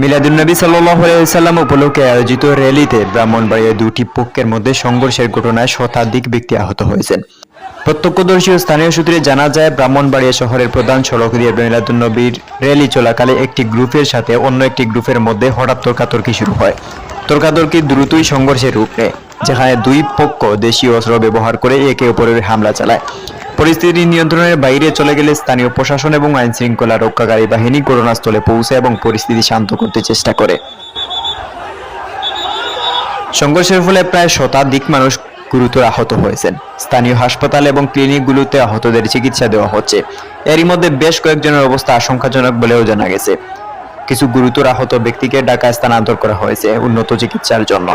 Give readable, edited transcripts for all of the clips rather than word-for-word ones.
মিলাদুন্নবী সাল্লাল্লাহু আলাইহি ওয়াসাল্লাম উপলক্ষে আয়োজিত র্যালিতে ব্রাহ্মণবাড়িয়ার দুটি পক্ষের মধ্যে সংঘর্ষের ঘটনায় শতাধিক ব্যক্তি আহত হয়েছেন। প্রত্যক্ষদর্শী ও স্থানীয় সূত্রে জানা যায়, ব্রাহ্মণবাড়িয়া শহরের প্রধান সড়ক দিয়ে মিলাদুন্নবীর র্যালি চলাকালে একটি গ্রুপের সাথে অন্য একটি গ্রুপের মধ্যে হঠাৎ তর্কাতর্কি শুরু হয়। তর্কাতর্কি দ্রুতই সংঘর্ষের রূপ নেয়, যেখানে দুই পক্ষ দেশীয় অস্ত্র ব্যবহার করে একে অপরের হামলা চালায়। পরিস্থিতি নিয়ন্ত্রণের বাইরে চলে গেলে স্থানীয় প্রশাসন এবং আইন শৃঙ্খলা রক্ষাকারী বাহিনী ঘটনাস্থলে পৌঁছে এবং পরিস্থিতি শান্ত করতে চেষ্টা করে। সংঘর্ষের ফলে প্রায় শতাধিক মানুষ গুরুতর আহত হয়েছেন। স্থানীয় হাসপাতাল এবং ক্লিনিকগুলোতে আহতদের চিকিৎসা দেওয়া হচ্ছে। এরই মধ্যে বেশ কয়েকজনের অবস্থা আশঙ্কাজনক বলেও জানা গেছে। কিছু গুরুতর আহত ব্যক্তিকে ঢাকায় স্থানান্তর করা হয়েছে উন্নত চিকিৎসার জন্য।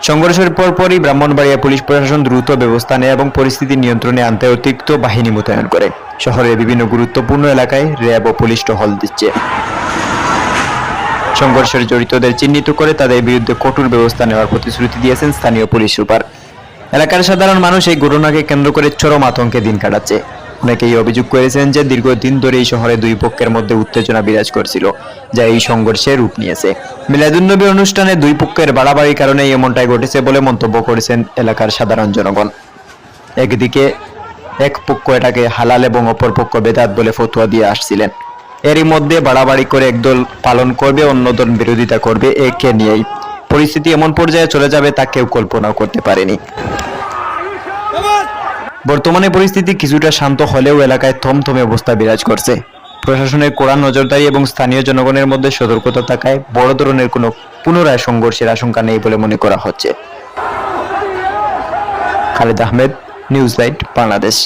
সংঘর্ষের পরপরই ব্রাহ্মণবাড়িয়া পুলিশ প্রশাসন দ্রুত ব্যবস্থা নেয় এবং পরিস্থিতি নিয়ন্ত্রণে আনতে অতিরিক্ত বাহিনী মোতায়েন করে। শহরের বিভিন্ন গুরুত্বপূর্ণ এলাকায় র্যাব ও পুলিশ টহল দিচ্ছে। সংঘর্ষের জড়িতদের চিহ্নিত করে তাদের বিরুদ্ধে কঠোর ব্যবস্থা নেওয়ার প্রতিশ্রুতি দিয়েছেন স্থানীয় পুলিশ সুপার। এলাকার সাধারণ মানুষ এই ঘটনাকে কেন্দ্র করে চরম আতঙ্কে দিন কাটাচ্ছে। অনেকেই অভিযোগ করেছেন যে দীর্ঘদিন ধরে এই শহরে দুই পক্ষের মধ্যে উত্তেজনা বিরাজ করছিল, যা এই সংঘর্ষের রূপ নিয়েছে। মিলাদুন্নবী অনুষ্ঠানে দুই পক্ষের বাড়াবাড়ির কারণে এমনটাই ঘটেছে বলে মন্তব্য করেছেন এলাকার সাধারণ জনগণ। একদিকে এক পক্ষ এটাকে হালাল এবং অপর পক্ষ বেদাত বলে ফতোয়া দিয়ে আসছিলেন। এরই মধ্যে বাড়াবাড়ি করে একদল পালন করবে, অন্য দল বিরোধিতা করবে। একে নিয়েই পরিস্থিতি এমন পর্যায়ে চলে যাবে তা কেউ কল্পনাও করতে পারেনি। বর্তমানে পরিস্থিতি কিছুটা শান্ত হলেও এলাকায় থমথমে অবস্থা বিরাজ করছে। প্রশাসনের কড়া নজরদারি এবং স্থানীয় জনগণের মধ্যে সতর্কতা থাকায় বড় ধরনের কোনো পুনরায় সংঘর্ষের আশঙ্কা নেই বলে মনে করা হচ্ছে। Khalid Ahmed, news light, Bangladesh.